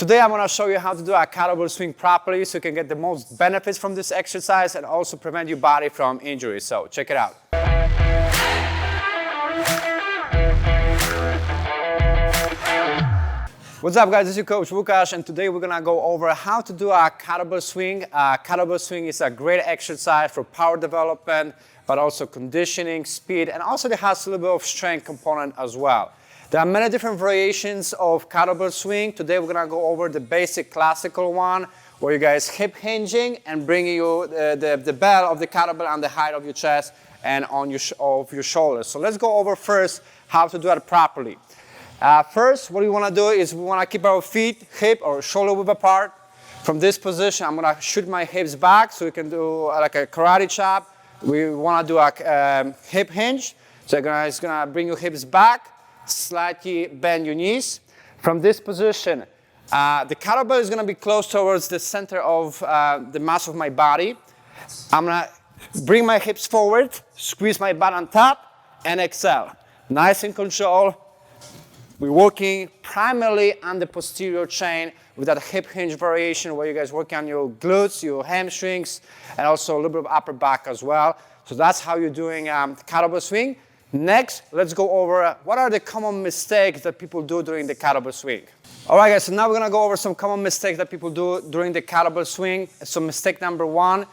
Today I'm going to show you how to do a kettlebell swing properly so you can get the most benefits from this exercise and also prevent your body from injury. So check it out. What's up guys, this is your coach Łukasz, and today we're going to go over how to do a kettlebell swing. Kettlebell swing is a great exercise for power development, but also conditioning, speed, and also it has a little bit of strength component as well. There are many different variations of kettlebell swing. Today we're gonna go over the basic classical one where you guys hip hinging and bringing the bell of the kettlebell on the height of your chest and on your shoulders. So let's go over first how to do it properly. First, what we wanna do is we wanna keep our feet hip or shoulder width apart. From this position, I'm gonna shoot my hips back so we can do like a karate chop. We wanna do a hip hinge. So it's gonna bring your hips back. Slightly bend your knees. From this position, the kettlebell is going to be close towards the center of the mass of my body. I'm going to bring my hips forward, squeeze my butt on top, and exhale. Nice and control. We're working primarily on the posterior chain with that hip hinge variation where you guys work on your glutes, your hamstrings, and also a little bit of upper back as well. So that's how you're doing kettlebell swing. Next, let's go over what are the common mistakes that people do during the kettlebell swing. All right, guys, so now we're gonna go over some common mistakes that people do during the kettlebell swing. So mistake number one,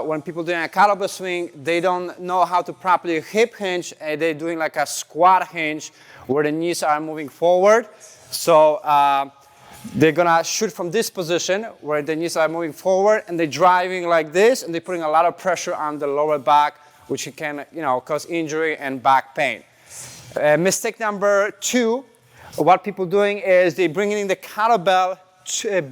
when people doing a kettlebell swing, they don't know how to properly hip hinge, and they're doing like a squat hinge where the knees are moving forward. So they're gonna shoot from this position where the knees are moving forward and they're driving like this and they're putting a lot of pressure on the lower back, which can, cause injury and back pain. Mistake number two, what people doing is they're bringing in the kettlebell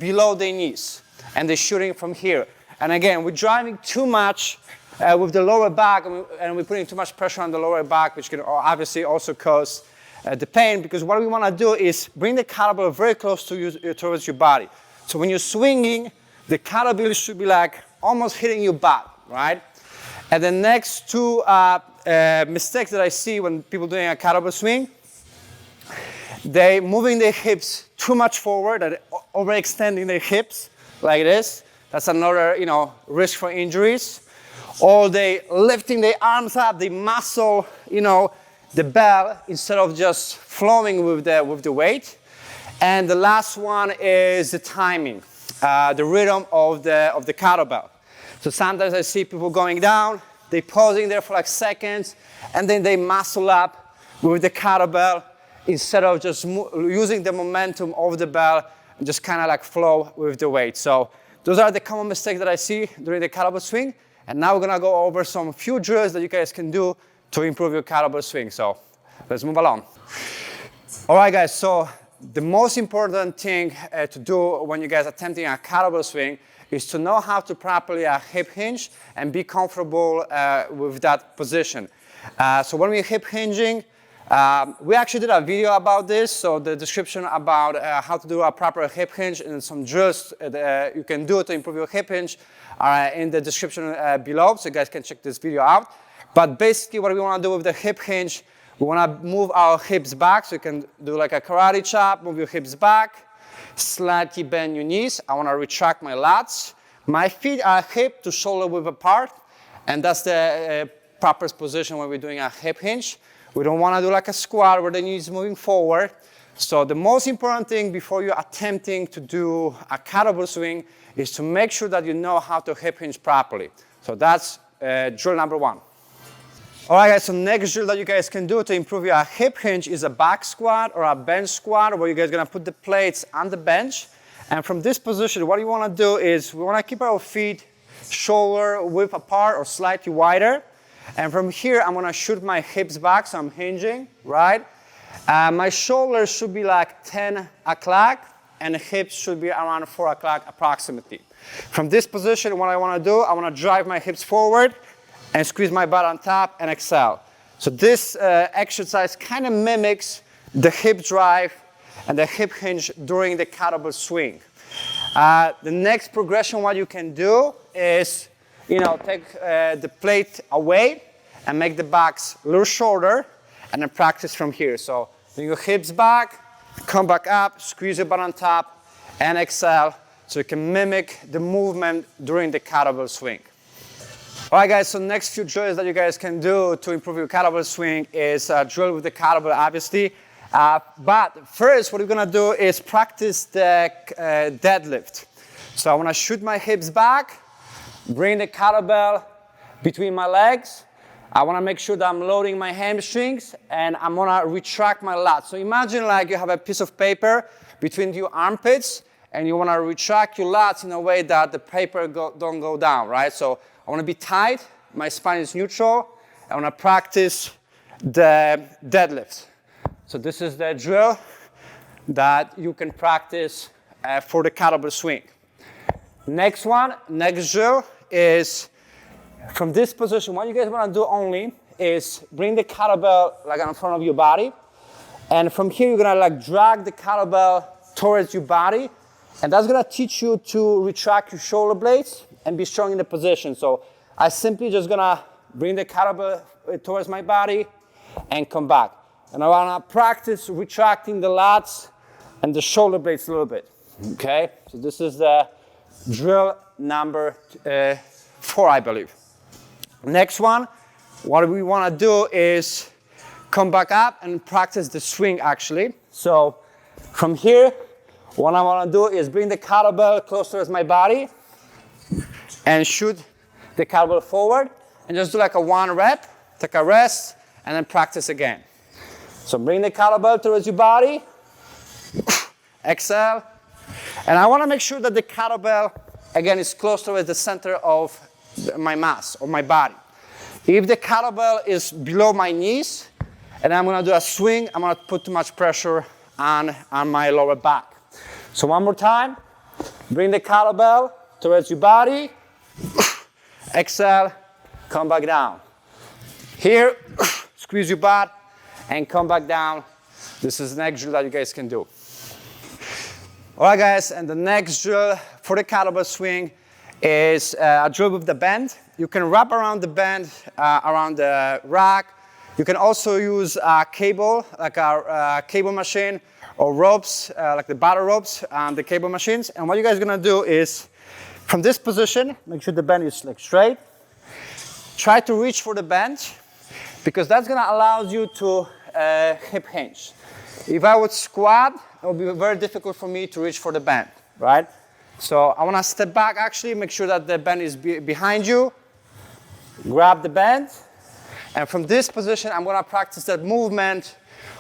below their knees and they're shooting from here. And again, we're driving too much with the lower back and we're putting too much pressure on the lower back, which can obviously also cause the pain, because what we want to do is bring the kettlebell very close to you, towards your body. So when you're swinging, the kettlebell should be like almost hitting your butt, right? And the next two mistakes that I see when people doing a kettlebell swing, they moving their hips too much forward, and overextending their hips like this. That's another, risk for injuries. Or they lifting their arms up, they muscle, the bell instead of just flowing with the weight. And the last one is the timing, the rhythm of the kettlebell. So sometimes I see people going down, they pausing there for like seconds, and then they muscle up with the kettlebell instead of just using the momentum of the bell and just kind of like flow with the weight. So those are the common mistakes that I see during the kettlebell swing. And now we're gonna go over some few drills that you guys can do to improve your kettlebell swing. So let's move along. All right, guys, so the most important thing to do when you guys are attempting a kettlebell swing is to know how to properly hip hinge and be comfortable with that position. So when we're hip hinging, we actually did a video about this, so the description about how to do a proper hip hinge and some drills that you can do to improve your hip hinge are in the description below, so you guys can check this video out. But basically what we want to do with the hip hinge, we want to move our hips back, so you can do like a karate chop, move your hips back, slightly bend your knees. I want to retract my lats. My feet are hip to shoulder width apart, and that's the proper position when we're doing a hip hinge. We don't want to do like a squat where the knee is moving forward. So the most important thing before you're attempting to do a kettlebell swing is to make sure that you know how to hip hinge properly. So that's drill number one. All right, guys, so next drill that you guys can do to improve your hip hinge is a back squat or a bench squat, where you guys are gonna put the plates on the bench. And from this position, what you wanna do is we wanna keep our feet shoulder width apart or slightly wider. And from here, I'm gonna shoot my hips back, so I'm hinging, right? My shoulders should be like 10 o'clock, and the hips should be around 4 o'clock approximately. From this position, what I wanna do, I wanna drive my hips forward and squeeze my butt on top and exhale. So this exercise kind of mimics the hip drive and the hip hinge during the kettlebell swing. The next progression, what you can do is, take the plate away and make the backs a little shorter, and then practice from here. So bring your hips back, come back up, squeeze your butt on top, and exhale, so you can mimic the movement during the kettlebell swing. All right, guys, so next few drills that you guys can do to improve your kettlebell swing is drill with the kettlebell, obviously. But first, what we're gonna do is practice the deadlift. So I wanna shoot my hips back, bring the kettlebell between my legs. I wanna make sure that I'm loading my hamstrings, and I'm gonna retract my lats. So imagine like you have a piece of paper between your armpits, and you wanna retract your lats in a way that the paper don't go down, right? So I wanna be tight, my spine is neutral. I wanna practice the deadlift. So this is the drill that you can practice for the kettlebell swing. Next drill is from this position. What you guys wanna do only is bring the kettlebell like in front of your body. And from here, you're gonna like drag the kettlebell towards your body. And that's gonna teach you to retract your shoulder blades and be strong in the position. So I simply just gonna bring the kettlebell towards my body and come back. And I wanna practice retracting the lats and the shoulder blades a little bit, okay? So this is the drill number 4, I believe. Next one, what we wanna do is come back up and practice the swing actually. So from here, what I wanna do is bring the kettlebell closer to my body and shoot the kettlebell forward and just do like a 1 rep, take a rest, and then practice again. So bring the kettlebell towards your body, exhale, and I wanna make sure that the kettlebell, again, is close to the center of my mass, of my body. If the kettlebell is below my knees, and I'm gonna do a swing, I'm gonna put too much pressure on my lower back. So one more time, bring the kettlebell towards your body, exhale, come back down. Here, squeeze your butt and come back down. This is the next drill that you guys can do. All right, guys, and the next drill for the kettlebell swing is a drill with the bend. You can wrap around the bend, around the rack. You can also use a cable, like a cable machine, or ropes, like the battle ropes, the cable machines. And what you guys are gonna do is, from this position, make sure the bend is like straight. Try to reach for the bend, because that's gonna allow you to hip hinge. If I would squat, it would be very difficult for me to reach for the bend, right? So I wanna step back actually, make sure that the bend is behind you. Grab the bend, and from this position, I'm gonna practice that movement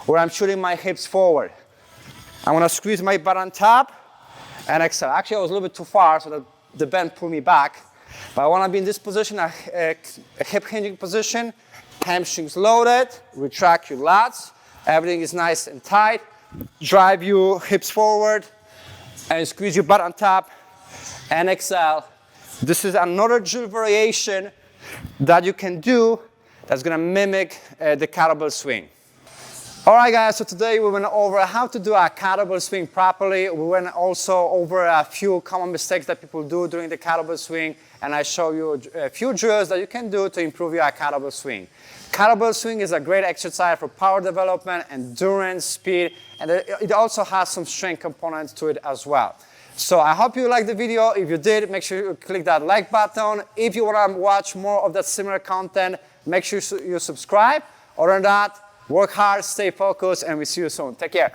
where I'm shooting my hips forward. I'm gonna squeeze my butt on top and exhale. Actually, I was a little bit too far, so that the bend pulled me back. But I wanna be in this position, a hip hinging position, hamstrings loaded, retract your lats, everything is nice and tight, drive your hips forward, and squeeze your butt on top, and exhale. This is another drill variation that you can do that's gonna mimic the kettlebell swing. All right, guys, so today we went over how to do a kettlebell swing properly. We went also over a few common mistakes that people do during the kettlebell swing, and I show you a few drills that you can do to improve your kettlebell swing. Kettlebell swing is a great exercise for power development, endurance, speed, and it also has some strength components to it as well. So I hope you liked the video. If you did, make sure you click that like button. If you want to watch more of that similar content, make sure you subscribe. Other than that, work hard, stay focused, and we'll see you soon. Take care.